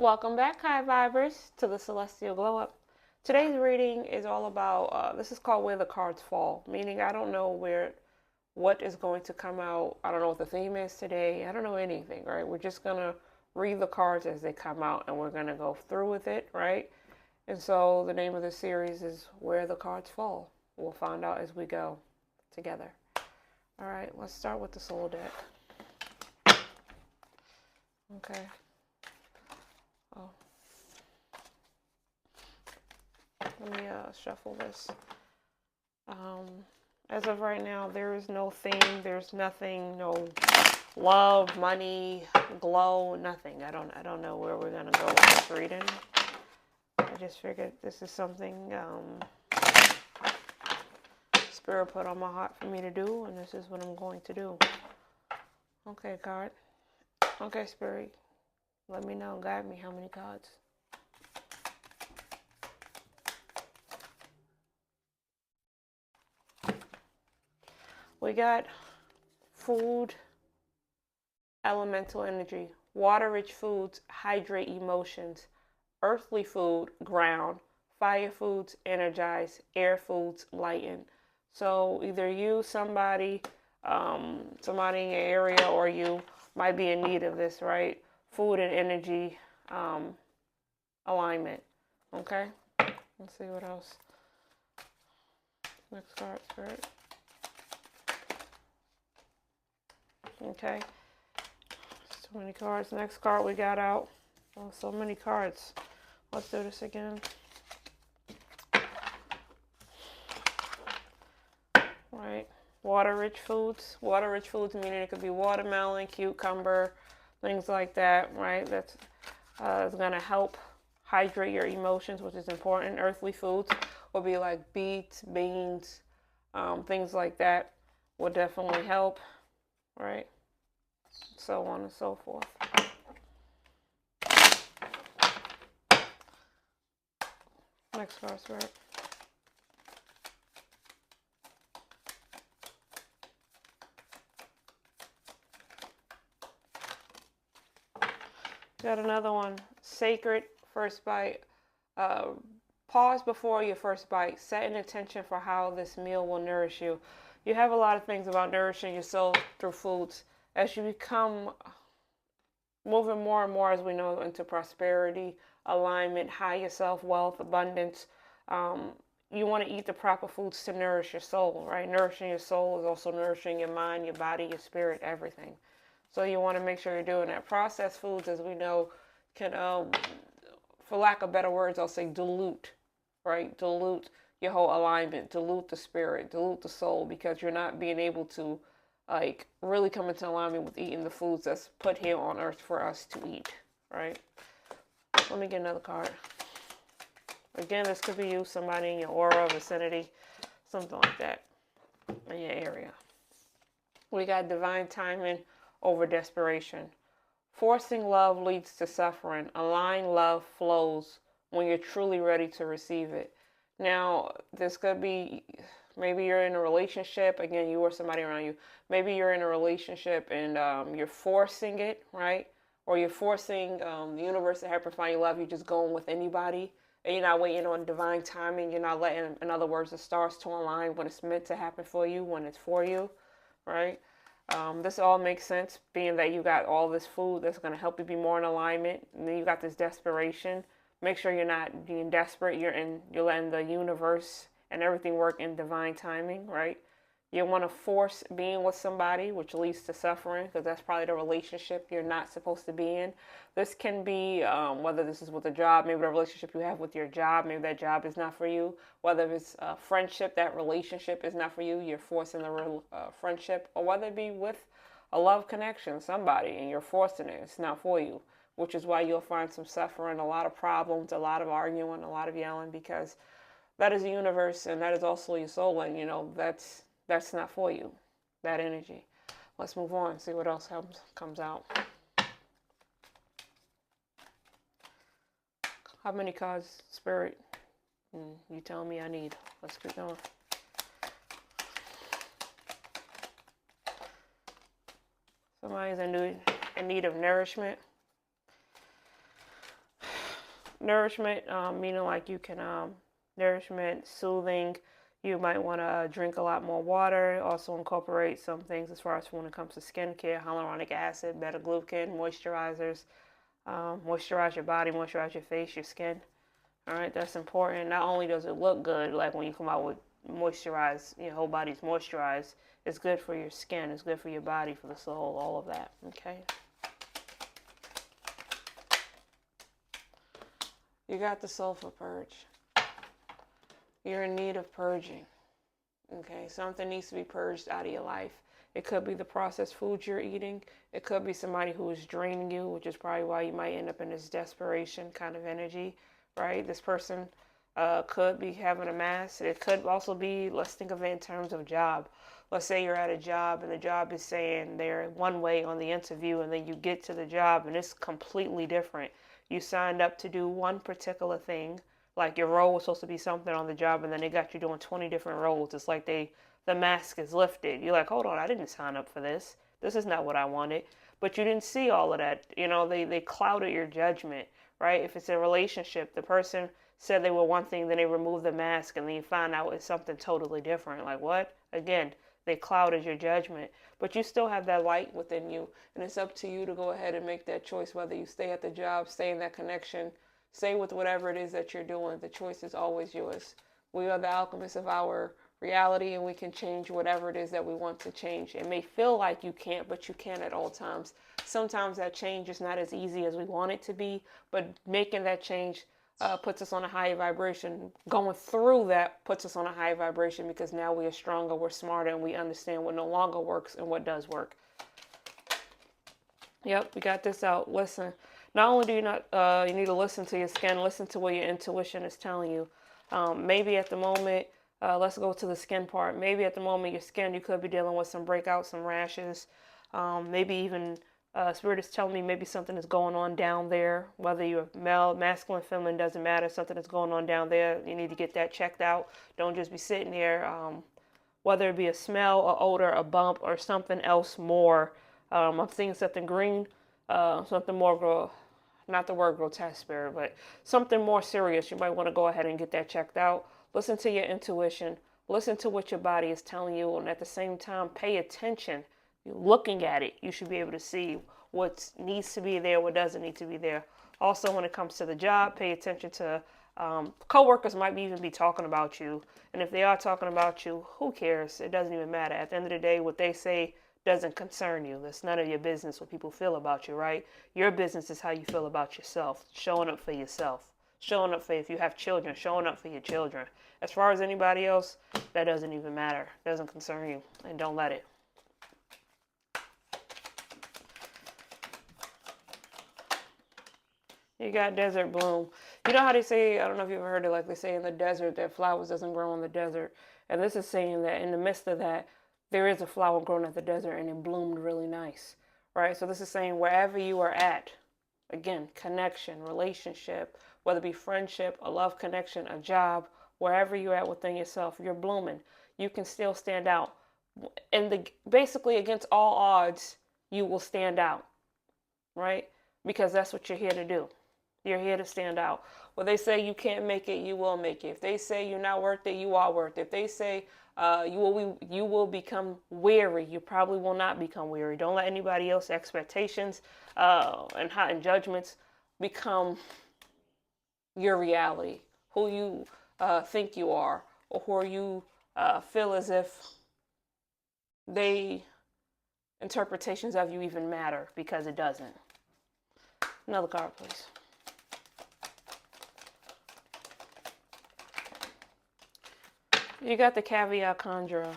Welcome back, High Vibers, to the Celestial Glow Up. Today's reading is all about, this is called Where the Cards Fall, meaning I don't know what is going to come out. I don't know what the theme is today. I don't know anything, right? We're just going to read the cards as they come out and we're going to go through with it, right? And so the name of the series is Where the Cards Fall. We'll find out as we go together. All right, let's start with the Soul deck. Okay. Oh. Let me shuffle this. As of right now, there is no theme. There's nothing. No love, money, glow, nothing. I don't know where we're gonna go with this reading. I just figured this is something Spirit put on my heart for me to do, and this is what I'm going to do. Okay, card. Okay, Spirit. Let me know. Guide me. How many cards? We got food, elemental energy. Water-rich foods hydrate emotions. Earthly food, ground. Fire foods, energize. Air foods, lighten. So either you, somebody in your area, or you might be in need of this, right? Food and energy alignment. Okay? Let's see what else. Next card, Spirit. Okay. So many cards. Next card we got out. Oh, so many cards. Let's do this again. Right. Water-rich foods. Water-rich foods meaning it could be watermelon, cucumber, things like that, right? That's going to help hydrate your emotions, which is important. Earthly foods will be like beets, beans, things like that will definitely help, right? So on and so forth. Next card, Spirit. Got another one. Sacred first bite. Pause before your first bite. Set an intention for how this meal will nourish you. You have a lot of things about nourishing your soul through foods. As you become moving more and more, as we know, into prosperity, alignment, higher self-wealth, abundance, you want to eat the proper foods to nourish your soul, right? Nourishing your soul is also nourishing your mind, your body, your spirit, everything. So you want to make sure you're doing that. Processed foods, as we know, can, for lack of better words, I'll say dilute, right? Dilute your whole alignment, dilute the spirit, dilute the soul, because you're not being able to like really come into alignment with eating the foods that's put here on earth for us to eat, right? Let me get another card. Again, this could be you, somebody in your aura, vicinity, something like that in your area. We got divine timing over desperation. Forcing love leads to suffering. Aligned love flows when you're truly ready to receive it. Now, this could be, maybe you're in a relationship, again, you or somebody around you. Maybe you're in a relationship and you're forcing it, right? Or you're forcing the universe to help you find your love. You're just going with anybody. And you're not waiting on divine timing. You're not letting, in other words, the stars to align when it's meant to happen for you, when it's for you, right? This all makes sense, being that you got all this food that's going to help you be more in alignment. And then you got this desperation. Make sure you're not being desperate. You're letting the universe and everything work in divine timing, right? You want to force being with somebody, which leads to suffering, because that's probably the relationship you're not supposed to be in. This can be, whether this is with a job, maybe the relationship you have with your job, maybe that job is not for you. Whether it's a friendship, that relationship is not for you, you're forcing the friendship. Or whether it be with a love connection, somebody, and you're forcing it, it's not for you. Which is why you'll find some suffering, a lot of problems, a lot of arguing, a lot of yelling, because that is the universe, and that is also your soul, and that's not for you, that energy. Let's move on, see what else comes out. How many cards, Spirit? You tell me I need. Let's keep going. Somebody's in need of nourishment. nourishment, meaning like you can nourishment, soothing. You might want to drink a lot more water. Also incorporate some things as far as when it comes to skincare, hyaluronic acid, beta-glucan, moisturizers. Moisturize your body, moisturize your face, your skin. All right, that's important. Not only does it look good, like when you come out with moisturize, your whole body's moisturized. It's good for your skin. It's good for your body, for the soul, all of that. Okay. You got the sulfur purge. You're in need of purging. Okay, something needs to be purged out of your life. It could be the processed foods you're eating. It could be somebody who is draining you, which is probably why you might end up in this desperation kind of energy, right? This person could be having a mask. It could also be, let's think of it in terms of job. Let's say you're at a job and the job is saying they're one way on the interview, and then you get to the job and it's completely different. You signed up to do one particular thing, like your role was supposed to be something on the job, and then they got you doing 20 different roles. It's like the mask is lifted. You're like, hold on, I didn't sign up for this. This is not what I wanted. But you didn't see all of that. You know, they clouded your judgment, right? If it's a relationship, the person said they were one thing, then they removed the mask, and then you find out it's something totally different. Like, what? Again, they clouded your judgment. But you still have that light within you, and it's up to you to go ahead and make that choice, whether you stay at the job, stay in that connection, stay with whatever it is that you're doing. The choice is always yours. We are the alchemists of our reality, and we can change whatever it is that we want to change. It may feel like you can't, but you can at all times. Sometimes that change is not as easy as we want it to be, but making that change puts us on a higher vibration. Going through that puts us on a higher vibration, because now we are stronger, we're smarter, and we understand what no longer works and what does work. Yep, we got this out. Listen. Not only do you not, you need to listen to your skin, listen to what your intuition is telling you. Maybe at the moment, let's go to the skin part. Maybe at the moment, your skin, you could be dealing with some breakouts, some rashes. Maybe even Spirit is telling me maybe something is going on down there. Whether you're male, masculine, feminine, doesn't matter. Something is going on down there. You need to get that checked out. Don't just be sitting there. Whether it be a smell, a odor, a bump, or something else more. I'm seeing something green, something more, not the word grotesque, Spirit, but something more serious. You might want to go ahead and get that checked out. Listen to your intuition. Listen to what your body is telling you, and at the same time, pay attention. You're looking at it. You should be able to see what needs to be there, what doesn't need to be there. Also, when it comes to the job, pay attention to coworkers might even be talking about you, and if they are talking about you, who cares? It doesn't even matter. At the end of the day, what they say doesn't concern you. That's none of your business what people feel about you, right? Your business is how you feel about yourself, showing up for yourself, showing up for, if you have children, showing up for your children. As far as anybody else, that doesn't even matter. Doesn't concern you, and don't let it. You got desert bloom. You know how they say, I don't know if you've ever heard it, like they say in the desert that flowers doesn't grow in the desert. And this is saying that in the midst of that, there is a flower growing at the desert, and it bloomed really nice, right? So this is saying wherever you are at, again, connection, relationship, whether it be friendship, a love connection, a job, wherever you're at within yourself, you're blooming. You can still stand out. And basically against all odds, you will stand out, right? Because that's what you're here to do. You're here to stand out. Well, they say you can't make it, you will make it. If they say you're not worth it, you are worth it. If they say you will become weary, you probably will not become weary. Don't let anybody else's expectations and judgments become your reality. Who you think you are, or who you feel as if they interpretations of you even matter, because it doesn't. Another card, please. You got the caveat conjurer.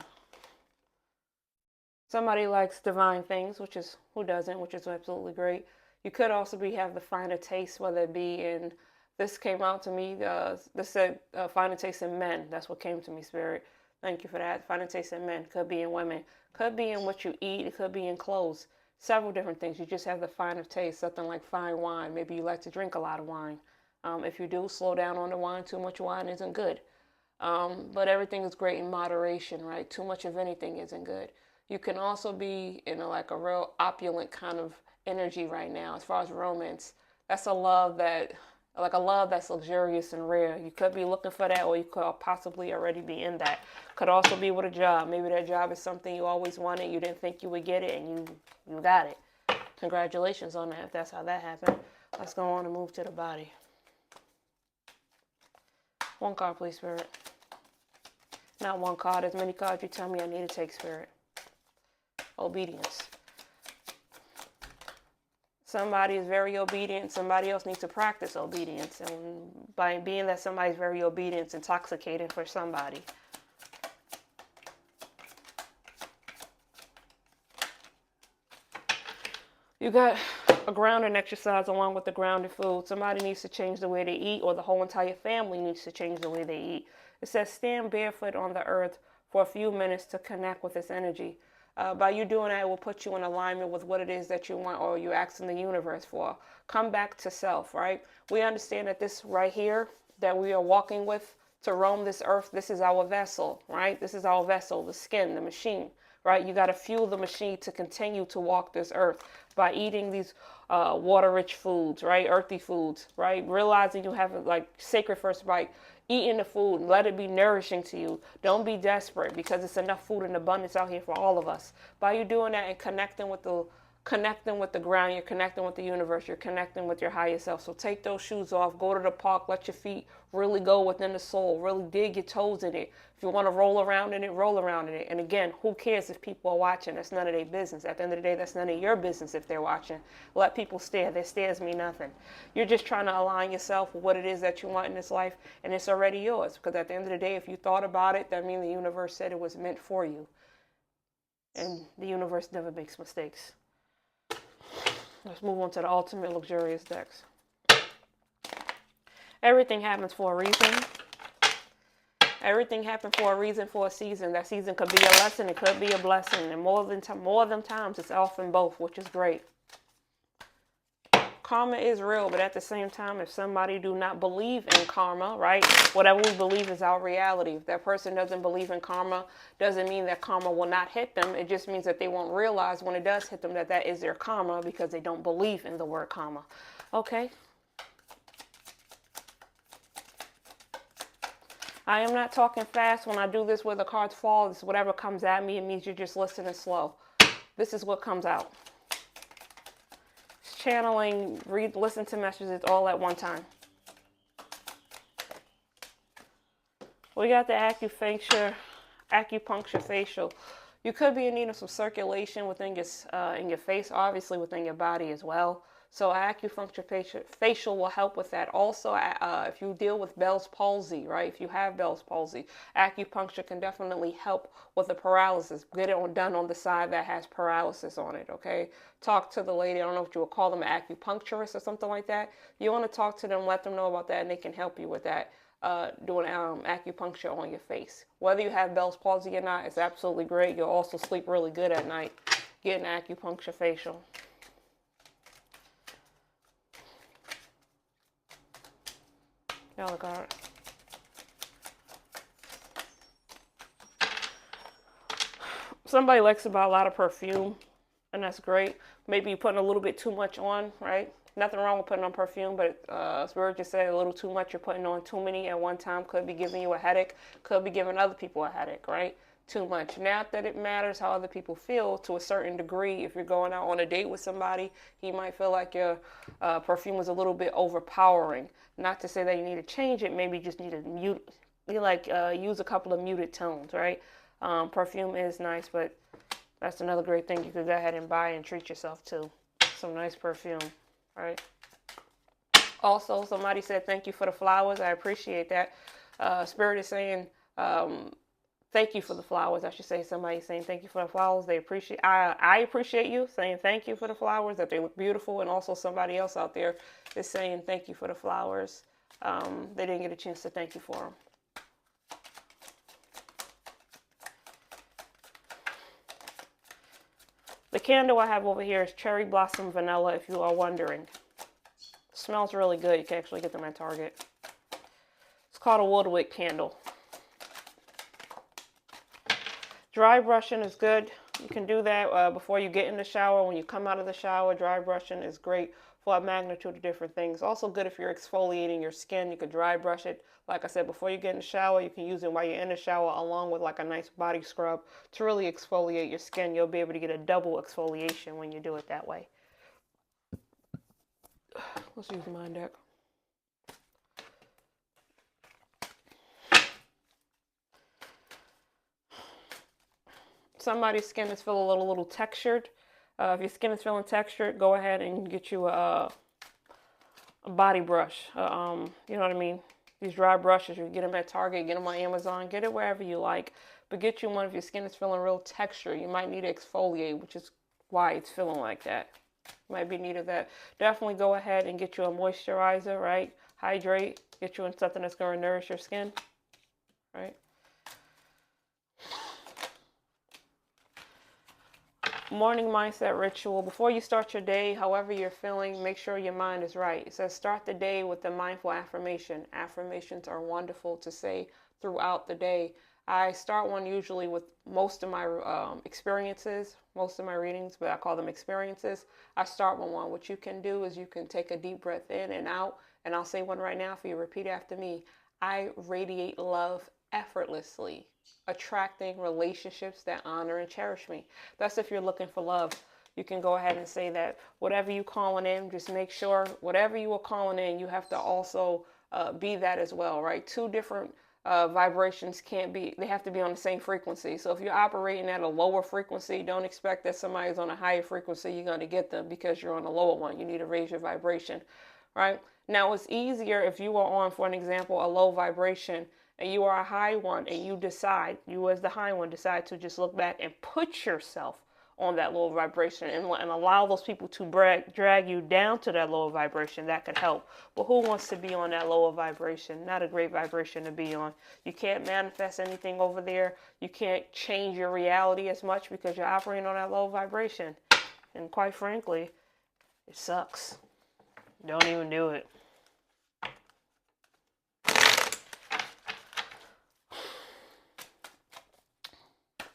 Somebody likes divine things, which is, who doesn't, which is absolutely great. You could also have the finer taste, whether it be in, this came out to me, this said finer taste in men. That's what came to me, Spirit. Thank you for that. Finer taste in men. Could be in women. Could be in what you eat. It could be in clothes. Several different things. You just have the finer taste, something like fine wine. Maybe you like to drink a lot of wine. If you do, slow down on the wine. Too much wine isn't good. But everything is great in moderation, right? Too much of anything isn't good. You can also be in like a real opulent kind of energy right now as far as romance. That's a love that like a love that's luxurious and rare. You could be looking for that, or you could possibly already be in that. Could also be with a job. Maybe that job is something you always wanted, you didn't think you would get it, and you got it. Congratulations on that, if that's how that happened. Let's go on and move to the body. One card, please, Spirit. Not one card, as many cards you tell me I need to take, Spirit. Obedience. Somebody is very obedient. Somebody else needs to practice obedience. And by being that somebody's very obedient, it's intoxicating for somebody. You got a grounding exercise along with the grounded food. Somebody needs to change the way they eat, or the whole entire family needs to change the way they eat. It says stand barefoot on the earth for a few minutes to connect with its energy. By you doing that, it will put you in alignment with what it is that you want, or you're asking the universe for. Come back to self, right? We understand that this right here that we are walking with to roam this earth, this is our vessel, right? This is our vessel, the skin, the machine, right? You got to fuel the machine to continue to walk this earth by eating these water-rich foods, right? Earthy foods, right? Realizing you have like sacred first bite. Eating the food, let it be nourishing to you. Don't be desperate, because it's enough food in abundance out here for all of us. By you doing that and connecting with the ground, you're connecting with the universe, you're connecting with your higher self. So take those shoes off, go to the park, let your feet really go within the soul, really dig your toes in it. If you want to roll around in it, roll around in it. And again, who cares if people are watching? That's none of their business. At the end of the day, that's none of your business if they're watching. Let people stare. Their stares mean nothing. You're just trying to align yourself with what it is that you want in this life, and it's already yours. Because at the end of the day, if you thought about it, that means the universe said it was meant for you. And the universe never makes mistakes. Let's move on to the ultimate luxurious decks. Everything happens for a reason. Everything happened for a reason, for a season. That season could be a lesson, it could be a blessing. And more than times, it's often both, which is great. Karma is real, but at the same time, if somebody do not believe in karma, right? Whatever we believe is our reality. If that person doesn't believe in karma, doesn't mean that karma will not hit them. It just means that they won't realize when it does hit them that that is their karma, because they don't believe in the word karma. Okay. I am not talking fast when I do this where the cards fall. It's whatever comes at me. It means you're just listening slow. This is what comes out. Channeling, read, listen to messages all at one time. We got the acupuncture facial. You could be in need of some circulation within in your face, obviously within your body as well. So acupuncture facial will help with that. Also, if you deal with Bell's palsy, right? If you have Bell's palsy, acupuncture can definitely help with the paralysis. Get it done on the side that has paralysis on it, okay? Talk to the lady. I don't know if you would call them an acupuncturist or something like that. You want to talk to them, let them know about that, and they can help you with that. Doing acupuncture on your face. Whether you have Bell's palsy or not, it's absolutely great. You'll also sleep really good at night getting acupuncture facial. Y'all got it. Somebody likes to buy a lot of perfume, and that's great. Maybe you're putting a little bit too much on, right? Nothing wrong with putting on perfume, but Spirit just said a little too much. You're putting on too many at one time. Could be giving you a headache. Could be giving other people a headache, right? Too much. Not that it matters how other people feel to a certain degree. If you're going out on a date with somebody, he might feel like your perfume is a little bit overpowering. Not to say that you need to change it. Maybe you just need to use a couple of muted tones, right? Perfume is nice, but that's another great thing you could go ahead and buy and treat yourself to. Some nice perfume, right? Also, somebody said thank you for the flowers. I appreciate that. Spirit is saying thank you for the flowers. I should say somebody saying thank you for the flowers. They appreciate. I appreciate you saying thank you for the flowers, that they look beautiful, and also somebody else out there is saying thank you for the flowers. They didn't get a chance to thank you for them. The candle I have over here is Cherry Blossom Vanilla, if you are wondering. It smells really good. You can actually get them at Target. It's called a woodwick candle. Dry brushing is good. You can do that before you get in the shower. When you come out of the shower, dry brushing is great for a magnitude of different things. Also good if you're exfoliating your skin. You could dry brush it. Like I said, before you get in the shower, you can use it while you're in the shower along with like a nice body scrub to really exfoliate your skin. You'll be able to get a double exfoliation when you do it that way. Let's use mine deck. Somebody's skin is feeling a little textured. If your skin is feeling textured, go ahead and get you a body brush. You know what I mean? These dry brushes, you get them at Target, get them on Amazon, get it wherever you like. But get you one if your skin is feeling real texture. You might need to exfoliate, which is why it's feeling like that. Might be needed that. Definitely go ahead and get you a moisturizer, right? Hydrate. Get you in something that's going to nourish your skin, right? Morning mindset ritual. Before you start your day, however you're feeling, make sure your mind is right. It says start the day with the mindful affirmation. Affirmations are wonderful to say throughout the day. I start one usually with most of my experiences, most of my readings, but I call them experiences. I start with one. What you can do is you can take a deep breath in and out, and I'll say one right now for you. Repeat after me. I radiate love effortlessly, attracting relationships that honor and cherish me. That's if you're looking for love. You can go ahead and say that. Whatever you calling in, just make sure whatever you are calling in, you have to also be that as well, right? Two different vibrations can't be, they have to be on the same frequency. So if you're operating at a lower frequency, don't expect that somebody's on a higher frequency, you're going to get them because you're on a lower one. You need to raise your vibration, right? Now it's easier if you are on, for an example, a low vibration and you are a high one, and you decide, you as the high one, decide to just look back and put yourself on that lower vibration and allow those people to drag you down to that lower vibration. That could help. But who wants to be on that lower vibration? Not a great vibration to be on. You can't manifest anything over there. You can't change your reality as much because you're operating on that low vibration. And quite frankly, it sucks. Don't even do it.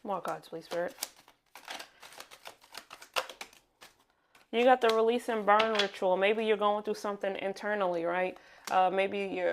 More cards, please, Spirit. You got the release and burn ritual. Maybe you're going through something internally, right? Maybe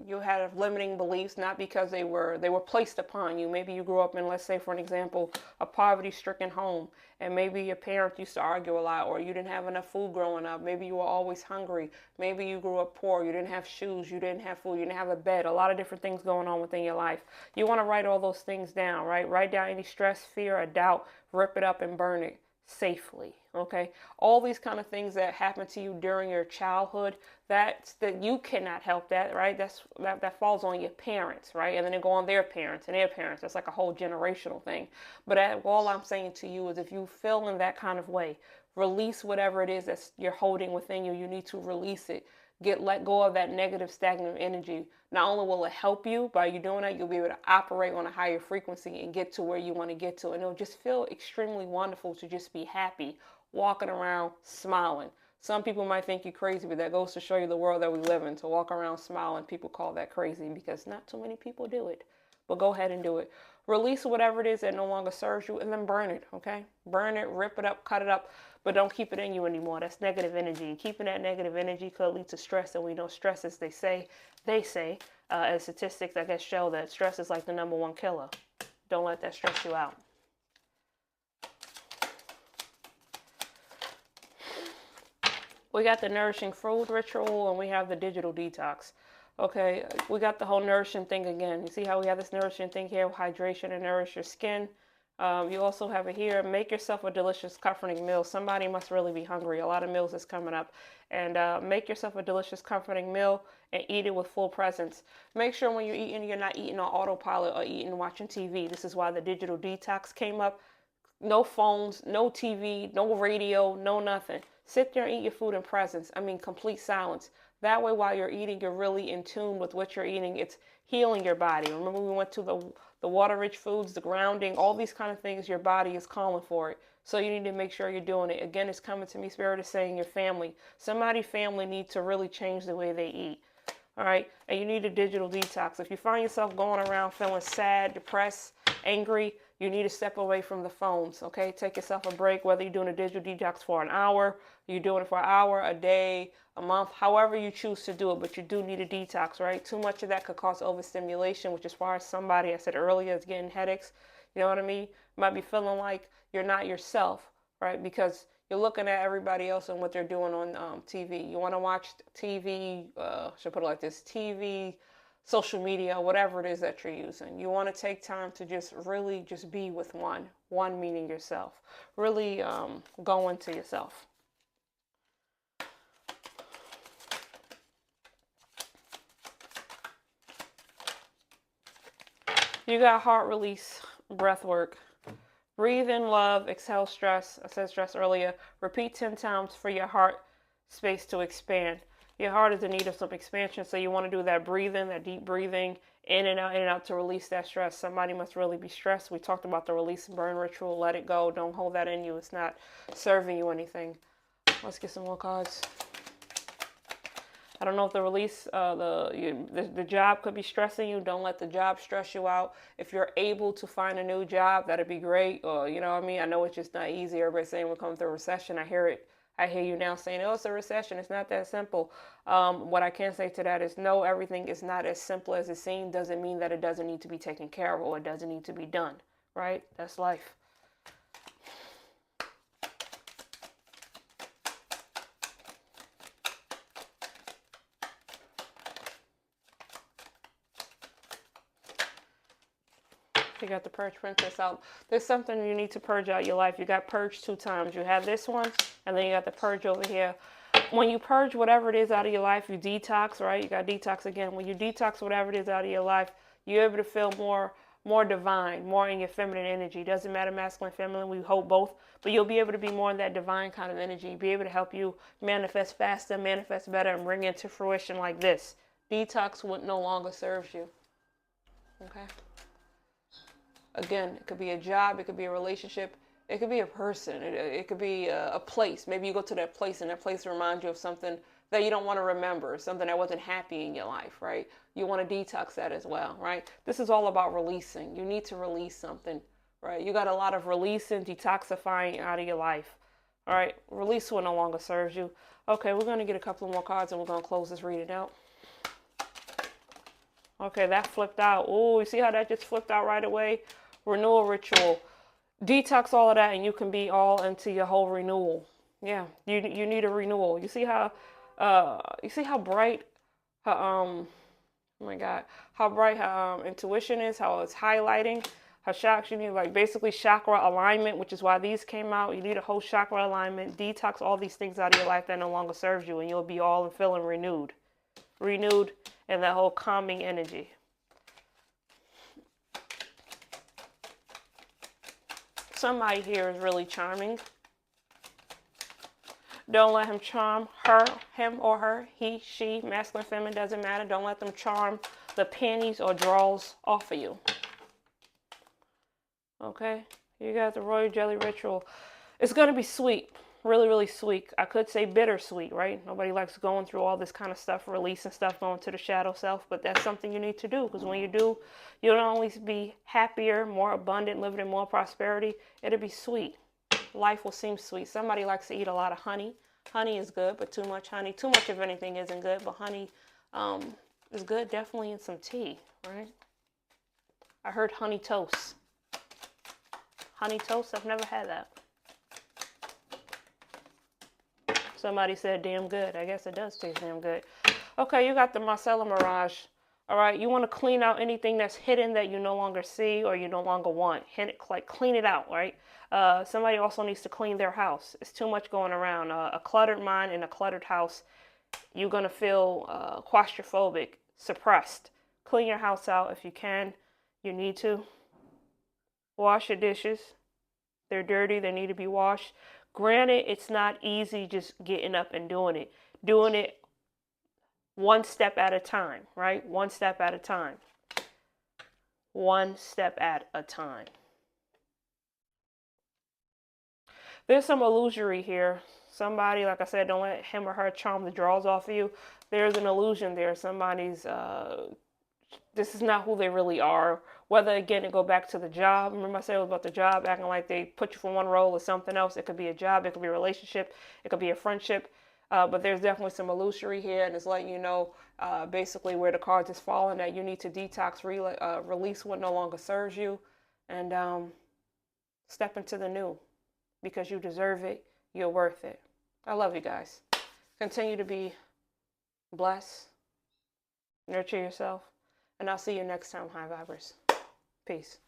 you had limiting beliefs, not because they were placed upon you. Maybe you grew up in, let's say, for an example, a poverty-stricken home, and maybe your parents used to argue a lot, or you didn't have enough food growing up. Maybe you were always hungry. Maybe you grew up poor. You didn't have shoes. You didn't have food. You didn't have a bed. A lot of different things going on within your life. You want to write all those things down, right? Write down any stress, fear, or doubt. Rip it up and burn it safely. Okay, all these kind of things that happen to you during your childhood, that you cannot help that, right? That falls on your parents, right? And then they go on their parents and their parents. That's like a whole generational thing. But all I'm saying to you is, if you feel in that kind of way, release whatever it is that you're holding within you. You need to release it. Let go of that negative, stagnant energy. Not only will it help you by you doing that, you'll be able to operate on a higher frequency and get to where you want to get to. And it'll just feel extremely wonderful to just be happy, walking around smiling. Some people might think you're crazy, but that goes to show you the world that we live in. To walk around smiling, people call that crazy because not too many people do it. But go ahead and do it. Release whatever it is that no longer serves you, and then burn it, okay? Burn it, rip it up, cut it up, but don't keep it in you anymore. That's negative energy. And keeping that negative energy could lead to stress, and we know stress, as they say, as statistics, I guess, show that stress is like the #1 killer. Don't let that stress you out. We got the nourishing food ritual, and we have the digital detox. Okay, we got the whole nourishing thing again. You see how we have this nourishing thing here, hydration and nourish your skin. You also have it here, make yourself a delicious comforting meal. Somebody must really be hungry. A lot of meals is coming up. And make yourself a delicious comforting meal and eat it with full presence. Make sure when you're eating, you're not eating on autopilot or eating watching TV. This is why the digital detox came up. No phones, no TV, no radio, no nothing. Sit there and eat your food in presence. I mean, complete silence. That way, while you're eating, you're really in tune with what you're eating. It's healing your body. Remember, we went to the water-rich foods, the grounding, all these kind of things. Your body is calling for it. So you need to make sure you're doing it. Again, it's coming to me. Spirit is saying your family. Somebody's family needs to really change the way they eat. All right? And you need a digital detox. If you find yourself going around feeling sad, depressed, angry, You need to step away from the phones, okay? Take yourself a break, whether you're doing a digital detox for an hour, you're doing it for an hour, a day, a month, however you choose to do it, but you do need a detox, right? Too much of that could cause overstimulation, which is why somebody, I said earlier, is getting headaches. You know what I mean? You might be feeling like you're not yourself, right? Because you're looking at everybody else and what they're doing on TV. You want to watch TV, should I put it like this, TV, social media, whatever it is that you're using. You want to take time to just really just be with one meaning yourself. Really go into yourself. You got heart release, breath work. Breathe in love, exhale stress. I said stress earlier. Repeat 10 times for your heart space to expand. Your heart is in need of some expansion, so you want to do that breathing, that deep breathing, in and out to release that stress. Somebody must really be stressed. We talked about the release and burn ritual. Let it go. Don't hold that in you. It's not serving you anything. Let's get some more cards. I don't know if the release, the job could be stressing you. Don't let the job stress you out. If you're able to find a new job, that'd be great. Or, you know what I mean? I know it's just not easy. Everybody's saying we're coming through a recession. I hear it. I hear you now saying, oh, it's a recession. It's not that simple. What I can say to that is no, everything is not as simple as it seems. Doesn't mean that it doesn't need to be taken care of or it doesn't need to be done, right? That's life. You got the purge princess out. There's something you need to purge out your life. You got purged 2 times. You have this one, and then you got the purge over here. When you purge whatever it is out of your life, you detox, right? You got detox again. When you detox whatever it is out of your life, you're able to feel more divine, more in your feminine energy. Doesn't matter masculine, feminine. We hold both, but you'll be able to be more in that divine kind of energy. Be able to help you manifest faster, manifest better, and bring it to fruition like this. Detox what no longer serves you. Okay. Again, it could be a job, it could be a relationship, it could be a person, it could be a place. Maybe you go to that place and that place reminds you of something that you don't want to remember, something that wasn't happy in your life, right? You want to detox that as well, right? This is all about releasing. You need to release something, right? You got a lot of releasing, detoxifying out of your life, all right? Release what no longer serves you. Okay, we're going to get a couple more cards and we're going to close this reading out. Okay, that flipped out. Oh, you see how that just flipped out right away? Renewal ritual. Detox all of that and you can be all into your whole renewal. Yeah, you need a renewal. You see how bright her oh my god, how bright her intuition is, how it's highlighting her chakras. You need like basically chakra alignment, which is why these came out. You need a whole chakra alignment. Detox all these things out of your life that no longer serves you and you'll be all feeling renewed. Renewed and that whole calming energy. Somebody here is really charming. Don't let him charm her, him or her, he, she, masculine, feminine, doesn't matter. Don't let them charm the panties or draws off of you. Okay, you got the royal jelly ritual. It's going to be sweet, really, really sweet. I could say bittersweet, right? Nobody likes going through all this kind of stuff, releasing stuff, going to the shadow self, but that's something you need to do because when you do, you'll not only be happier, more abundant, living in more prosperity, it'll be sweet. Life will seem sweet. Somebody likes to eat a lot of honey. Honey is good, but too much honey, too much of anything isn't good, but honey is good definitely in some tea, right? I heard honey toast. Honey toast, I've never had that. Somebody said damn good. I guess it does taste damn good. Okay, you got the Marcella Mirage. All right, you want to clean out anything that's hidden that you no longer see or you no longer want. Like clean it out, right? Somebody also needs to clean their house. It's too much going around. A cluttered mind in a cluttered house, you're going to feel claustrophobic, suppressed. Clean your house out if you can. You need to. Wash your dishes. They're dirty. They need to be washed. Granted, it's not easy just getting up and doing it. Doing it one step at a time, right? One step at a time. One step at a time. There's some illusory here. Somebody, like I said, don't let him or her charm the draws off of you. There's an illusion there. Somebody's this is not who they really are. Whether, again, it go back to the job. Remember I said about the job, acting like they put you for one role or something else. It could be a job, it could be a relationship, it could be a friendship. But there's definitely some illusory here, and it's letting you know basically where the cards is falling, that you need to detox, release what no longer serves you, and step into the new, because you deserve it. You're worth it. I love you guys. Continue to be blessed. Nurture yourself. And I'll see you next time, High Vibers. Peace.